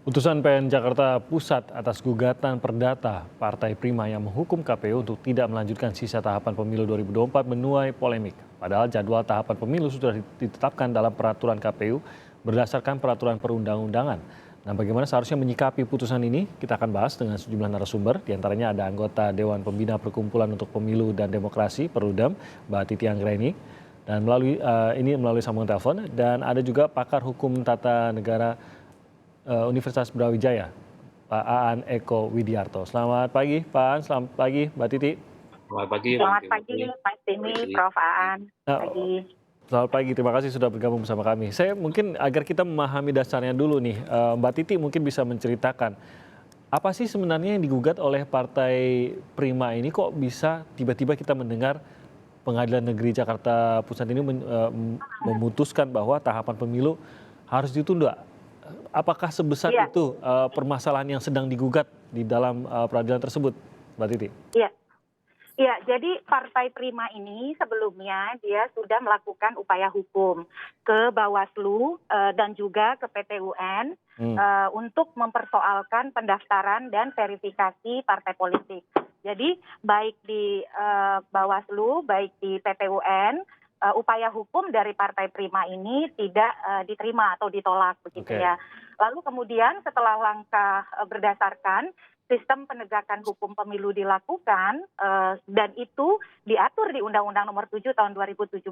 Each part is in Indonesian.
Putusan PN Jakarta Pusat atas gugatan perdata Partai Prima yang menghukum KPU untuk tidak melanjutkan sisa tahapan pemilu 2024 menuai polemik. Padahal jadwal tahapan pemilu sudah ditetapkan dalam peraturan KPU berdasarkan peraturan perundang-undangan. Nah, bagaimana seharusnya menyikapi putusan ini? Kita akan bahas dengan sejumlah narasumber. Di antaranya ada anggota Dewan Pembina Perkumpulan untuk Pemilu dan Demokrasi Perludem, Mbak Titi Anggraini, dan melalui sambungan telepon. Dan ada juga pakar hukum tata negara Universitas Brawijaya, Pak Aan Eko Widiarto. Selamat pagi, Pak Aan. Selamat pagi, Mbak Titi. Selamat pagi, Selamat pagi, Mas Timi, Prof. Aan. Nah, Pagi. Selamat pagi, terima kasih sudah bergabung bersama kami. Saya mungkin agar kita memahami dasarnya dulu nih, Mbak Titi mungkin bisa menceritakan apa sih sebenarnya yang digugat oleh Partai Prima ini, kok bisa tiba-tiba kita mendengar Pengadilan Negeri Jakarta Pusat ini memutuskan bahwa tahapan pemilu harus ditunda. Apakah sebesar Iya. itu permasalahan yang sedang digugat di dalam peradilan tersebut, Mbak Titi? Iya. Iya, jadi Partai Prima ini sebelumnya dia sudah melakukan upaya hukum ke Bawaslu dan juga ke PT UN untuk mempersoalkan pendaftaran dan verifikasi partai politik. Jadi baik di Bawaslu, baik di PT UN, upaya hukum dari Partai Prima ini tidak diterima atau ditolak begitu ya. Lalu kemudian setelah langkah berdasarkan sistem penegakan hukum pemilu dilakukan dan itu diatur di Undang-Undang Nomor 7 Tahun 2017.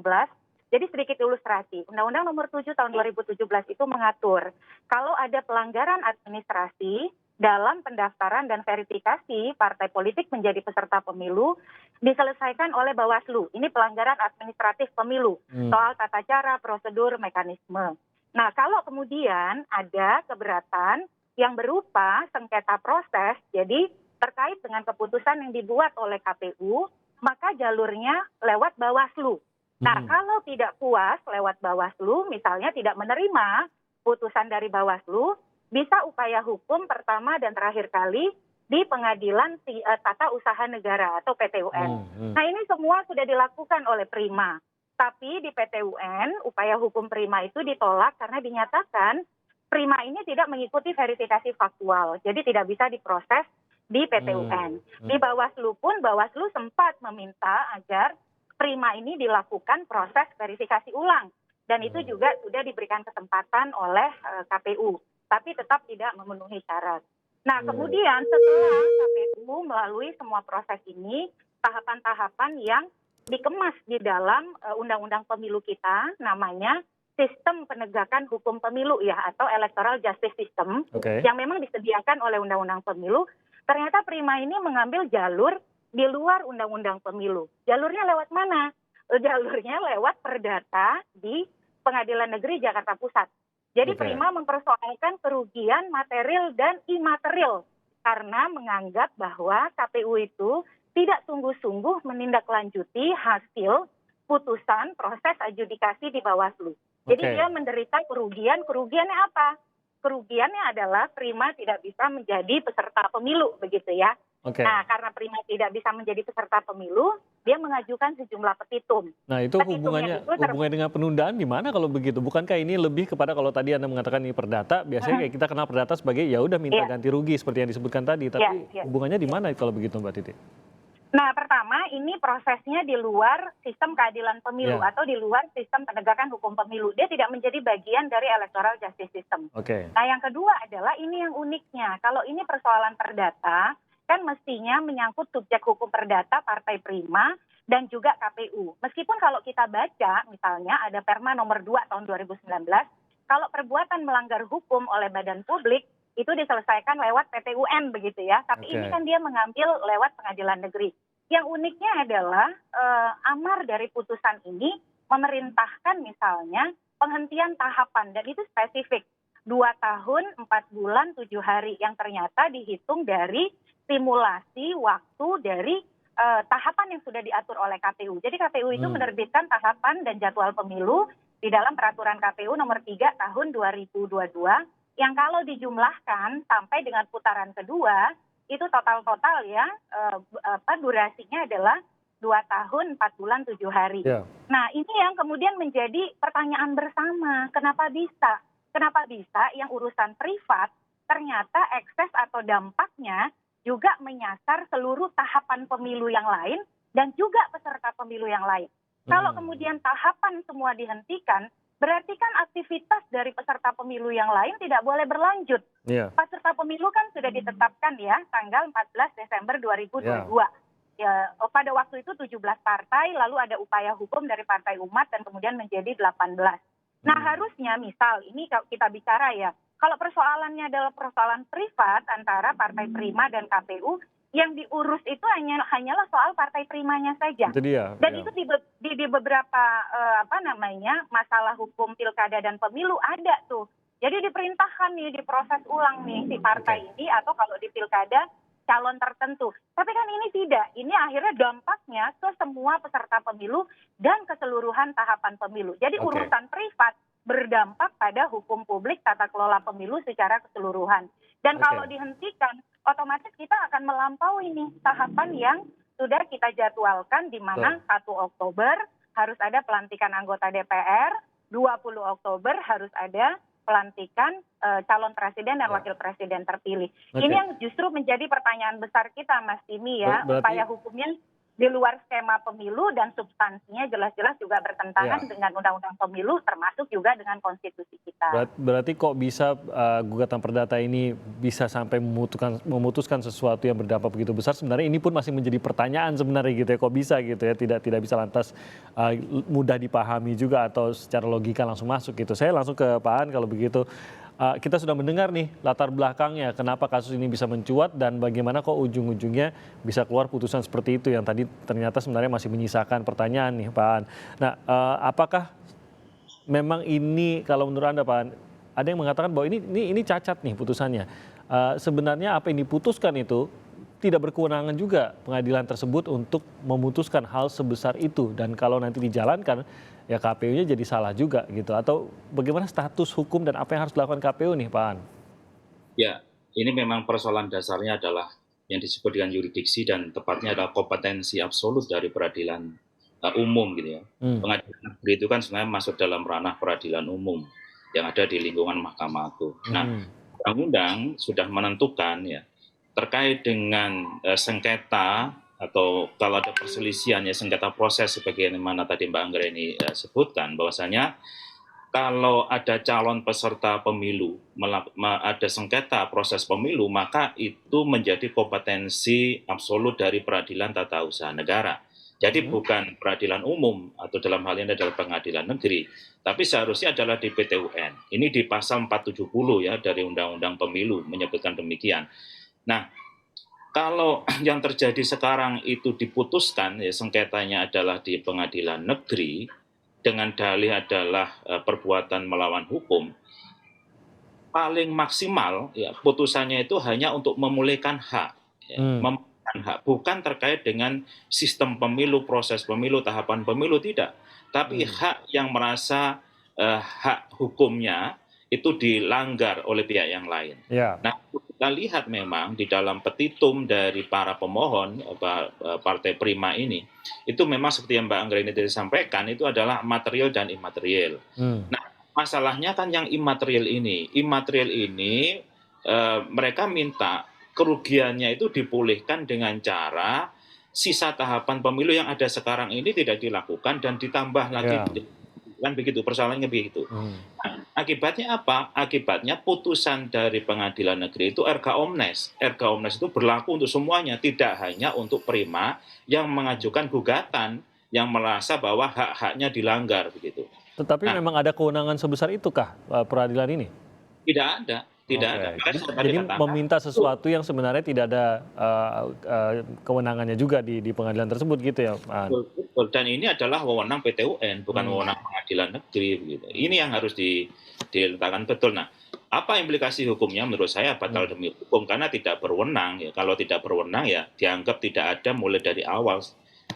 Jadi sedikit ilustrasi, Undang-Undang Nomor 7 Tahun 2017 itu mengatur kalau ada pelanggaran administrasi dalam pendaftaran dan verifikasi partai politik menjadi peserta pemilu diselesaikan oleh Bawaslu. Ini pelanggaran administratif pemilu soal tata cara, prosedur, mekanisme. Nah, kalau kemudian ada keberatan yang berupa sengketa proses, jadi terkait dengan keputusan yang dibuat oleh KPU, maka jalurnya lewat Bawaslu. Nah, kalau tidak puas lewat Bawaslu, misalnya tidak menerima putusan dari Bawaslu, bisa upaya hukum pertama dan terakhir kali di Pengadilan Tata Usaha Negara atau PT UN. Nah, ini semua sudah dilakukan oleh Prima. Tapi di PT UN, upaya hukum Prima itu ditolak karena dinyatakan Prima ini tidak mengikuti verifikasi faktual, jadi tidak bisa diproses di PT UN. Di Bawaslu pun, Bawaslu sempat meminta agar Prima ini dilakukan proses verifikasi ulang. Dan itu juga sudah diberikan kesempatan oleh KPU, tapi tetap tidak memenuhi syarat. Nah, kemudian setelah KPU melalui semua proses ini, tahapan-tahapan yang dikemas di dalam Undang-Undang Pemilu kita, namanya Sistem Penegakan Hukum Pemilu ya, atau Electoral Justice System, yang memang disediakan oleh Undang-Undang Pemilu. Ternyata Prima ini mengambil jalur di luar Undang-Undang Pemilu. Jalurnya lewat mana? Jalurnya lewat perdata di Pengadilan Negeri Jakarta Pusat. Jadi Prima mempersoalkan kerugian material dan imaterial karena menganggap bahwa KPU itu tidak sungguh-sungguh menindaklanjuti hasil putusan proses adjudikasi di Bawaslu. Jadi dia menderita kerugian. Kerugiannya apa? Kerugiannya adalah Prima tidak bisa menjadi peserta pemilu, begitu ya. Nah, karena Prima tidak bisa menjadi peserta pemilu, dia mengajukan sejumlah petitum. Nah, itu hubungannya dengan penundaan di mana kalau begitu? Bukankah ini lebih kepada, kalau tadi Anda mengatakan ini perdata, biasanya kayak kita kenal perdata sebagai ya udah minta ganti rugi seperti yang disebutkan tadi, tapi hubungannya di mana kalau begitu, Mbak Titi? Nah, pertama ini prosesnya di luar sistem keadilan pemilu atau di luar sistem penegakan hukum pemilu. Dia tidak menjadi bagian dari electoral justice system. Nah, yang kedua adalah ini yang uniknya. Kalau ini persoalan perdata, kan mestinya menyangkut subjek hukum perdata Partai Prima dan juga KPU. Meskipun kalau kita baca, misalnya ada Perma nomor 2 tahun 2019, kalau perbuatan melanggar hukum oleh badan publik, itu diselesaikan lewat PT UN begitu ya. Tapi ini kan dia mengambil lewat pengadilan negeri. Yang uniknya adalah amar dari putusan ini memerintahkan misalnya penghentian tahapan. Dan itu spesifik. 2 tahun, 4 bulan, 7 hari. Yang ternyata dihitung dari simulasi waktu dari tahapan yang sudah diatur oleh KPU. Jadi KPU itu menerbitkan tahapan dan jadwal pemilu di dalam peraturan KPU nomor 3 tahun 2022. Yang kalau dijumlahkan sampai dengan putaran kedua, itu total ya, durasinya adalah 2 tahun, 4 bulan, 7 hari. Nah, ini yang kemudian menjadi pertanyaan bersama. Kenapa bisa? Kenapa bisa yang urusan privat ternyata ekses atau dampaknya juga menyasar seluruh tahapan pemilu yang lain dan juga peserta pemilu yang lain. Kalau kemudian tahapan semua dihentikan, berarti kan aktivitas dari peserta pemilu yang lain tidak boleh berlanjut. Peserta pemilu kan sudah ditetapkan ya tanggal 14 Desember 2022. Ya, pada waktu itu 17 partai, lalu ada upaya hukum dari Partai Umat dan kemudian menjadi 18. Nah harusnya misal ini kalau kita bicara ya, kalau persoalannya adalah persoalan privat antara Partai Prima dan KPU, yang diurus itu hanyalah soal Partai Primanya saja. Itu dia. Dan itu di beberapa masalah hukum pilkada dan pemilu ada tuh. Jadi diperintahkan nih diproses ulang nih si partai ini atau kalau di pilkada calon tertentu. Tapi kan ini tidak. Ini akhirnya dampaknya ke semua peserta pemilu dan keseluruhan tahapan pemilu. Jadi urusan privat berdampak pada hukum publik tata kelola pemilu secara keseluruhan. Dan kalau dihentikan, otomatis kita akan melampaui nih tahapan yang sudah kita jadwalkan di mana 1 Oktober harus ada pelantikan anggota DPR, 20 Oktober harus ada pelantikan calon presiden dan wakil presiden terpilih. Ini yang justru menjadi pertanyaan besar kita, Mas Timi ya. Upaya hukumnya di luar skema pemilu dan substansinya jelas-jelas juga bertentangan dengan undang-undang pemilu termasuk juga dengan konstitusi kita. Berarti kok bisa gugatan perdata ini bisa sampai memutuskan sesuatu yang berdampak begitu besar? Sebenarnya ini pun masih menjadi pertanyaan sebenarnya gitu ya. Kok bisa gitu ya, tidak bisa lantas mudah dipahami juga atau secara logika langsung masuk gitu. Saya langsung ke Pak An kalau begitu. Kita sudah mendengar nih latar belakangnya kenapa kasus ini bisa mencuat dan bagaimana kok ujung-ujungnya bisa keluar putusan seperti itu yang tadi ternyata sebenarnya masih menyisakan pertanyaan nih Pak An. Nah, apakah memang ini kalau menurut Anda Pak An, ada yang mengatakan bahwa ini cacat nih putusannya. Sebenarnya apa yang diputuskan itu tidak berkewenangan juga pengadilan tersebut untuk memutuskan hal sebesar itu dan kalau nanti dijalankan ya KPU-nya jadi salah juga gitu atau bagaimana status hukum dan apa yang harus dilakukan KPU nih Pak An? Ya, ini memang persoalan dasarnya adalah yang disebut dengan yurisdiksi dan tepatnya adalah kompetensi absolut dari peradilan umum gitu ya. Pengadilan negeri itu kan sebenarnya masuk dalam ranah peradilan umum yang ada di lingkungan Mahkamah Agung. Nah, undang-undang sudah menentukan ya terkait dengan sengketa atau kalau ada perselisihan ya sengketa proses sebagaimana tadi Mbak Anggreni sebutkan bahwasanya kalau ada calon peserta pemilu ada sengketa proses pemilu maka itu menjadi kompetensi absolut dari peradilan tata usaha negara. Jadi bukan peradilan umum atau dalam hal ini adalah pengadilan negeri, tapi seharusnya adalah di PT UN. Ini di pasal 470 ya dari Undang-Undang Pemilu menyebutkan demikian. Nah, kalau yang terjadi sekarang itu diputuskan, ya sengketanya adalah di pengadilan negeri, dengan dalih adalah perbuatan melawan hukum, paling maksimal ya putusannya itu hanya untuk memulihkan hak, memulihkan hak, bukan terkait dengan sistem pemilu, proses pemilu, tahapan pemilu, tidak. Tapi hak yang merasa hak hukumnya itu dilanggar oleh pihak yang lain. Nah, kita lihat memang di dalam petitum dari para pemohon Partai Prima ini, itu memang seperti yang Mbak Anggreni tadi sampaikan, itu adalah material dan imaterial. Nah, masalahnya kan yang imaterial ini mereka minta kerugiannya itu dipulihkan dengan cara sisa tahapan pemilu yang ada sekarang ini tidak dilakukan dan ditambah lagi. Kan begitu, persoalannya begitu. Nah, akibatnya apa? Akibatnya putusan dari pengadilan negeri itu erga omnes. Erga omnes itu berlaku untuk semuanya, tidak hanya untuk Prima yang mengajukan gugatan yang merasa bahwa hak-haknya dilanggar begitu. Tetapi memang ada kewenangan sebesar itukah peradilan ini? Tidak ada. Tidak ada. Jadi meminta sesuatu yang sebenarnya tidak ada kewenangannya juga di pengadilan tersebut gitu ya Pak? Betul. Dan ini adalah wewenang PT UN, bukan wewenang pengadilan negeri. Begitu. Ini yang harus diletakkan betul. Nah, apa implikasi hukumnya menurut saya batal demi hukum karena tidak berwenang. Ya. Kalau tidak berwenang ya dianggap tidak ada mulai dari awal.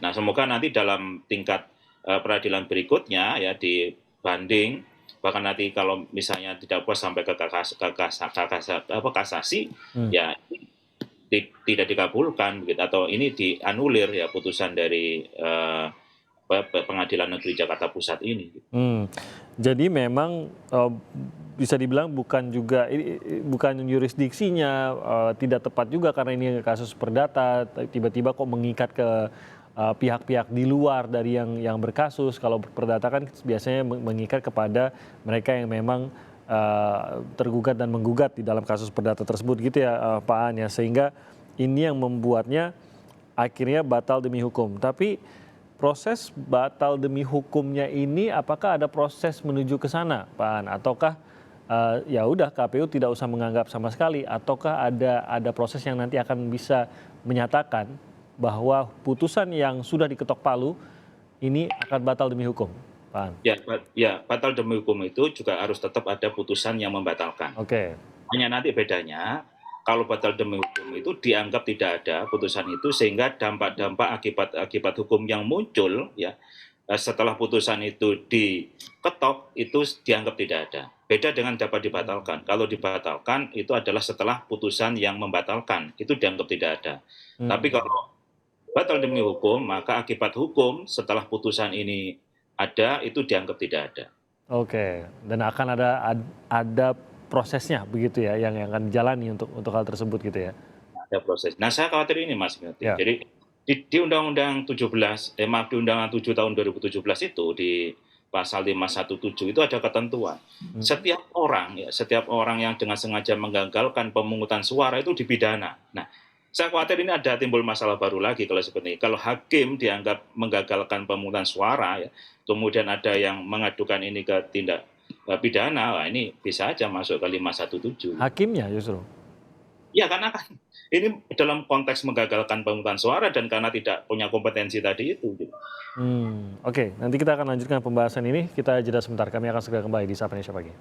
Nah, semoga nanti dalam tingkat peradilan berikutnya ya dibanding bahkan nanti kalau misalnya tidak puas sampai ke kasasi ya tidak dikabulkan begitu atau ini dianulir ya putusan dari Pengadilan Negeri Jakarta Pusat ini. Jadi memang bisa dibilang bukan juga bukan yurisdiksinya tidak tepat juga karena ini kasus perdata, tiba-tiba kok mengikat ke pihak-pihak di luar dari yang berkasus. Kalau perdata kan biasanya mengikat kepada mereka yang memang tergugat dan menggugat di dalam kasus perdata tersebut gitu ya Pak An ya, sehingga ini yang membuatnya akhirnya batal demi hukum. Tapi proses batal demi hukumnya ini apakah ada proses menuju ke sana, Pak An? Ataukah ya udah KPU tidak usah menganggap sama sekali? Ataukah ada proses yang nanti akan bisa menyatakan bahwa putusan yang sudah diketok palu ini akan batal demi hukum, Pak An? Ya, batal demi hukum itu juga harus tetap ada putusan yang membatalkan. Oke. Hanya nanti bedanya, kalau batal demi hukum itu dianggap tidak ada putusan itu, sehingga dampak-dampak akibat hukum yang muncul ya setelah putusan itu diketok itu dianggap tidak ada. Beda dengan dapat dibatalkan. Kalau dibatalkan itu adalah setelah putusan yang membatalkan, itu dianggap tidak ada. Tapi kalau batal demi hukum, maka akibat hukum setelah putusan ini ada itu dianggap tidak ada. Oke, dan akan ada prosesnya begitu ya yang akan dijalani untuk hal tersebut gitu ya. Ada proses. Nah, saya khawatir ini Mas Ngerti. Ya. Jadi di Undang-Undang 17 di Undang-Undang 7 tahun 2017 itu di pasal 517 itu ada ketentuan. Setiap orang yang dengan sengaja menggagalkan pemungutan suara itu dipidana. Nah, saya khawatir ini ada timbul masalah baru lagi kalau seperti ini. Kalau hakim dianggap menggagalkan pemungutan suara ya, kemudian ada yang mengadukan ini ke tindak pidana, wah ini bisa aja masuk ke 517. Hakimnya justru? Ya, karena kan ini dalam konteks menggagalkan pemungutan suara dan karena tidak punya kompetensi tadi itu. Oke, nanti kita akan lanjutkan pembahasan ini. Kita jeda sebentar, kami akan segera kembali di Sapa Indonesia Pagi.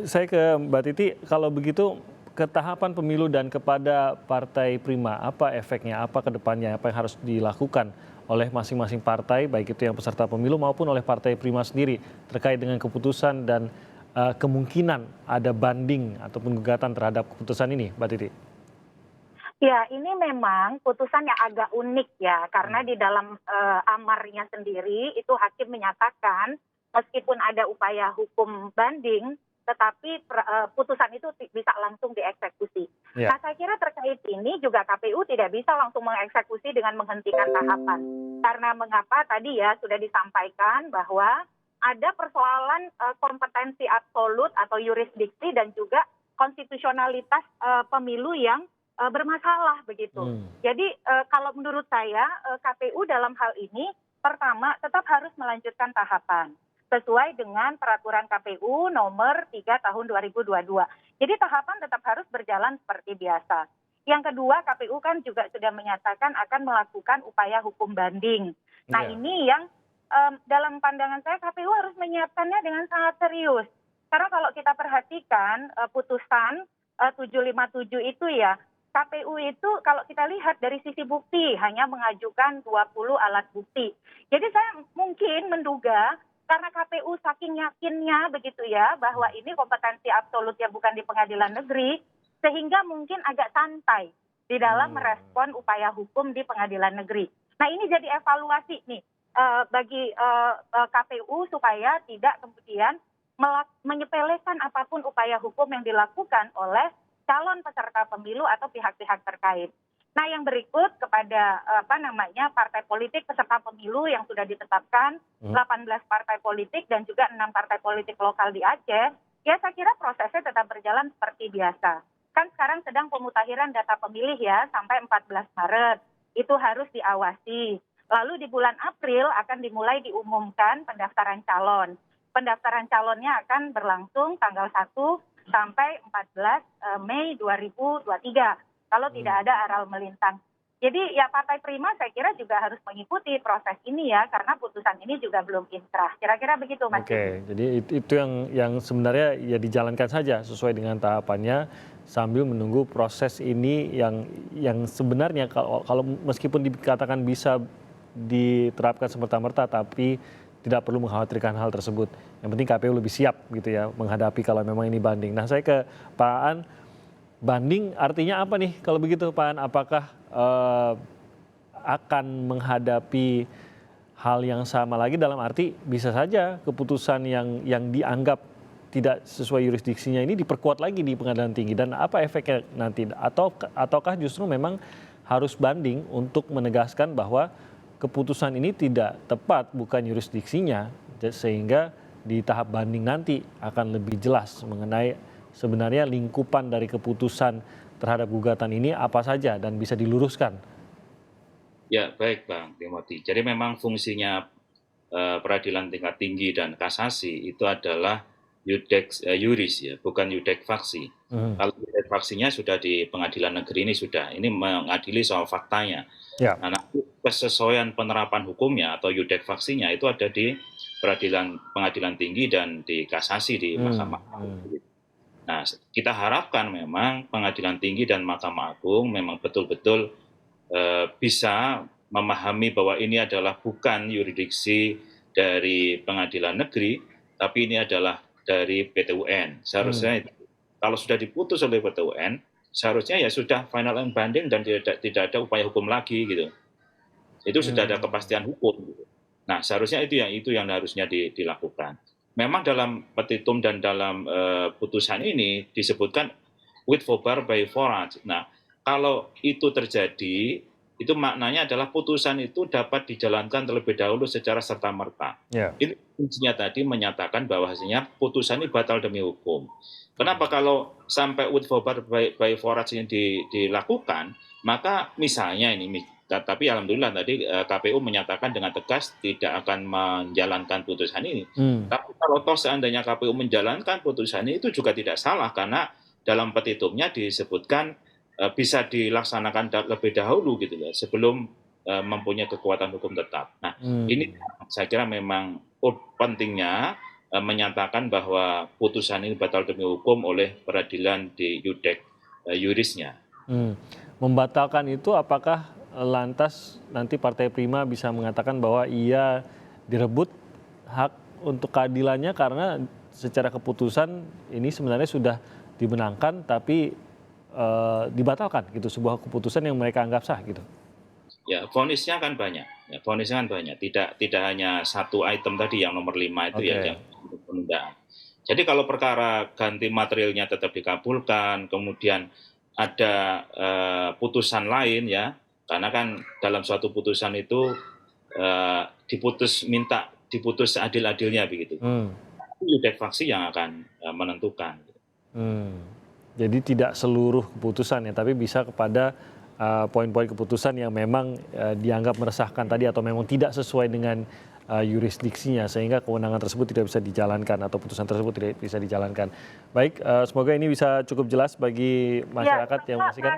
Saya ke Mbak Titi, kalau begitu ke tahapan pemilu dan kepada Partai Prima, apa efeknya, apa kedepannya, apa yang harus dilakukan oleh masing-masing partai, baik itu yang peserta pemilu maupun oleh Partai Prima sendiri terkait dengan keputusan dan kemungkinan ada banding ataupun gugatan terhadap keputusan ini, Mbak Titi? Ya, ini memang putusan yang agak unik ya, karena di dalam amarnya sendiri itu hakim menyatakan meskipun ada upaya hukum banding, tetapi putusan itu bisa langsung dieksekusi. Ya. Nah, saya kira terkait ini juga KPU tidak bisa langsung mengeksekusi dengan menghentikan tahapan. Karena mengapa tadi ya sudah disampaikan bahwa ada persoalan kompetensi absolut atau yurisdiksi dan juga konstitusionalitas pemilu yang bermasalah begitu. Jadi kalau menurut saya KPU dalam hal ini pertama tetap harus melanjutkan tahapan sesuai dengan peraturan KPU nomor 3 tahun 2022. Jadi tahapan tetap harus berjalan seperti biasa. Yang kedua, KPU kan juga sudah menyatakan akan melakukan upaya hukum banding. Nah, ini yang dalam pandangan saya KPU harus menyiapkannya dengan sangat serius. Karena kalau kita perhatikan putusan 757 itu ya, KPU itu kalau kita lihat dari sisi bukti hanya mengajukan 20 alat bukti. Jadi saya mungkin menduga karena KPU saking yakinnya begitu ya bahwa ini kompetensi absolutnya bukan di pengadilan negeri, sehingga mungkin agak santai di dalam merespon upaya hukum di pengadilan negeri. Nah, ini jadi evaluasi nih bagi KPU supaya tidak kemudian menyepelekan apapun upaya hukum yang dilakukan oleh calon peserta pemilu atau pihak-pihak terkait. Nah, yang berikut kepada partai politik peserta pemilu yang sudah ditetapkan 18 partai politik dan juga 6 partai politik lokal di Aceh, ya saya kira prosesnya tetap berjalan seperti biasa. Kan sekarang sedang pemutakhiran data pemilih ya sampai 14 Maret. Itu harus diawasi. Lalu di bulan April akan dimulai diumumkan pendaftaran calon. Pendaftaran calonnya akan berlangsung tanggal 1 sampai 14 Mei 2023. Kalau tidak ada aral melintang. Jadi ya Partai Prima saya kira juga harus mengikuti proses ini ya, karena putusan ini juga belum inkrah. Kira-kira begitu Mas. Oke, jadi itu yang sebenarnya ya dijalankan saja sesuai dengan tahapannya sambil menunggu proses ini yang sebenarnya kalau meskipun dikatakan bisa diterapkan semerta-merta tapi tidak perlu mengkhawatirkan hal tersebut. Yang penting KPU lebih siap gitu ya menghadapi kalau memang ini banding. Nah, saya ke Pak Aan. Banding artinya apa nih kalau begitu Pak An? Apakah akan menghadapi hal yang sama lagi dalam arti bisa saja keputusan yang dianggap tidak sesuai yurisdiksinya ini diperkuat lagi di pengadilan tinggi, dan apa efeknya nanti? Ataukah justru memang harus banding untuk menegaskan bahwa keputusan ini tidak tepat, bukan yurisdiksinya, sehingga di tahap banding nanti akan lebih jelas mengenai sebenarnya lingkupan dari keputusan terhadap gugatan ini apa saja dan bisa diluruskan. Ya, baik Bang Timothy. Jadi memang fungsinya peradilan tingkat tinggi dan kasasi itu adalah juris ya, bukan yudek faksi. Kalau yudek faksinya sudah di pengadilan negeri ini mengadili soal faktanya. Ya. Nah, nanti kesesuaian penerapan hukumnya atau yudek faksinya itu ada di pengadilan tinggi dan di kasasi di Mahkamah Agung. Nah, kita harapkan memang pengadilan tinggi dan Mahkamah Agung memang betul-betul bisa memahami bahwa ini adalah bukan yurisdiksi dari pengadilan negeri, tapi ini adalah dari PT UN. Seharusnya kalau sudah diputus oleh PT UN, seharusnya ya sudah final and binding dan tidak ada upaya hukum lagi gitu. Itu sudah ada kepastian hukum. Gitu. Nah, seharusnya itu yang harusnya dilakukan. Memang dalam petitum dan dalam putusan ini disebutkan with forbear by forage. Nah, kalau itu terjadi, itu maknanya adalah putusan itu dapat dijalankan terlebih dahulu secara serta-merta. Yeah. Ini fungsinya tadi menyatakan bahwasanya putusan ini batal demi hukum. Kenapa kalau sampai with forbear by forage ini dilakukan, maka misalnya ini, tapi alhamdulillah tadi KPU menyatakan dengan tegas tidak akan menjalankan putusan ini. Tapi kalau toh seandainya KPU menjalankan putusan ini, itu juga tidak salah karena dalam petitumnya disebutkan bisa dilaksanakan lebih dahulu gitu ya, sebelum mempunyai kekuatan hukum tetap. Nah, ini saya kira memang pentingnya menyatakan bahwa putusan ini batal demi hukum oleh peradilan di yudek yurisnya. Membatalkan itu apakah lantas nanti Partai Prima bisa mengatakan bahwa ia direbut hak untuk keadilannya karena secara keputusan ini sebenarnya sudah dimenangkan tapi dibatalkan gitu, sebuah keputusan yang mereka anggap sah gitu? Ya, vonisnya kan banyak. Ya, vonisnya kan banyak. Tidak hanya satu item tadi yang nomor 5 itu yang penundaan. Jadi kalau perkara ganti materialnya tetap dikabulkan, kemudian ada putusan lain ya, karena kan dalam suatu putusan itu diputus adil-adilnya begitu. Yudek faksi yang akan menentukan. Jadi tidak seluruh keputusan ya, tapi bisa kepada poin-poin keputusan yang memang dianggap meresahkan tadi atau memang tidak sesuai dengan yurisdiksinya sehingga kewenangan tersebut tidak bisa dijalankan atau putusan tersebut tidak bisa dijalankan. Baik, semoga ini bisa cukup jelas bagi masyarakat yang menyaksikan.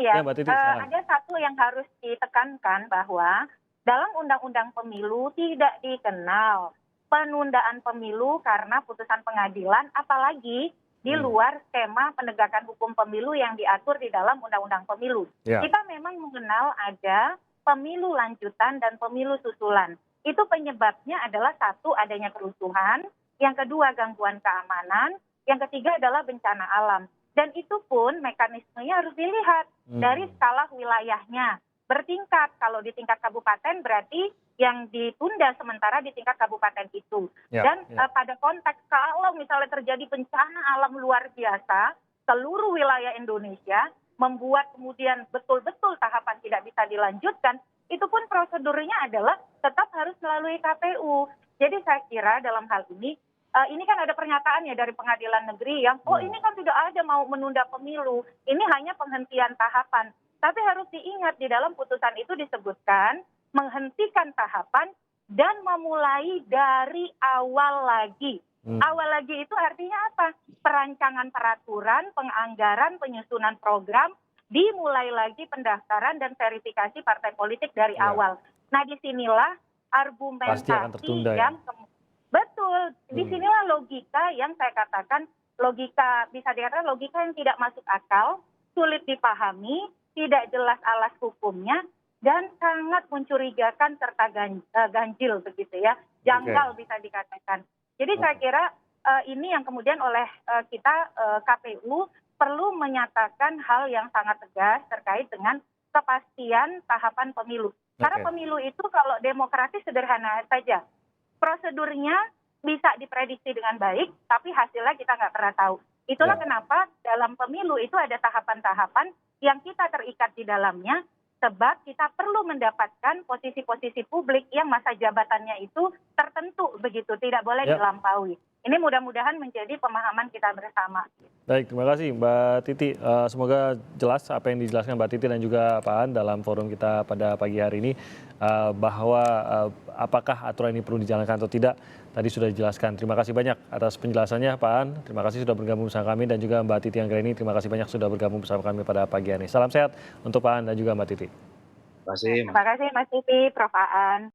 Ya, Mbak Titi, ada satu yang harus ditekankan bahwa dalam Undang-Undang Pemilu tidak dikenal penundaan pemilu karena putusan pengadilan, apalagi di luar skema penegakan hukum pemilu yang diatur di dalam Undang-Undang Pemilu. Ya. Kita memang mengenal ada pemilu lanjutan dan pemilu susulan. Itu penyebabnya adalah satu, adanya kerusuhan, yang kedua gangguan keamanan, yang ketiga adalah bencana alam. Dan itu pun mekanismenya harus dilihat dari skala wilayahnya. Bertingkat, kalau di tingkat kabupaten berarti yang ditunda sementara di tingkat kabupaten itu. Dan pada konteks kalau misalnya terjadi bencana alam luar biasa, seluruh wilayah Indonesia membuat kemudian betul-betul tahapan tidak bisa dilanjutkan, itu pun prosedurnya adalah tetap harus melalui KPU. Jadi saya kira dalam hal ini kan ada pernyataan ya dari pengadilan negeri yang, ini kan tidak ada mau menunda pemilu, ini hanya penghentian tahapan. Tapi harus diingat di dalam putusan itu disebutkan menghentikan tahapan dan memulai dari awal lagi. Awal lagi itu artinya apa? Perancangan peraturan, penganggaran, penyusunan program, dimulai lagi pendaftaran dan verifikasi partai politik dari awal. Nah, disinilah argumentasi yang betul. Disinilah logika yang saya katakan bisa dikatakan logika yang tidak masuk akal, sulit dipahami, tidak jelas alas hukumnya, dan sangat mencurigakan serta ganjil begitu ya, janggal bisa dikatakan. Jadi saya kira ini yang kemudian oleh kita KPU perlu menyatakan hal yang sangat tegas terkait dengan kepastian tahapan pemilu. Karena pemilu itu kalau demokratis sederhana saja, prosedurnya bisa diprediksi dengan baik, tapi hasilnya kita nggak pernah tahu. Itulah kenapa dalam pemilu itu ada tahapan-tahapan yang kita terikat di dalamnya, sebab kita perlu mendapatkan posisi-posisi publik yang masa jabatannya itu tertentu begitu, tidak boleh dilampaui. Ini mudah-mudahan menjadi pemahaman kita bersama. Baik, terima kasih Mbak Titi. Semoga jelas apa yang dijelaskan Mbak Titi dan juga Pak Aan dalam forum kita pada pagi hari ini, bahwa apakah aturan ini perlu dijalankan atau tidak, tadi sudah dijelaskan. Terima kasih banyak atas penjelasannya Pak Aan, terima kasih sudah bergabung bersama kami, dan juga Mbak Titi Anggraini, terima kasih banyak sudah bergabung bersama kami pada pagi hari ini. Salam sehat untuk Pak Aan dan juga Mbak Titi. Terima kasih. Terima kasih Mas Titi, Prof. Aan.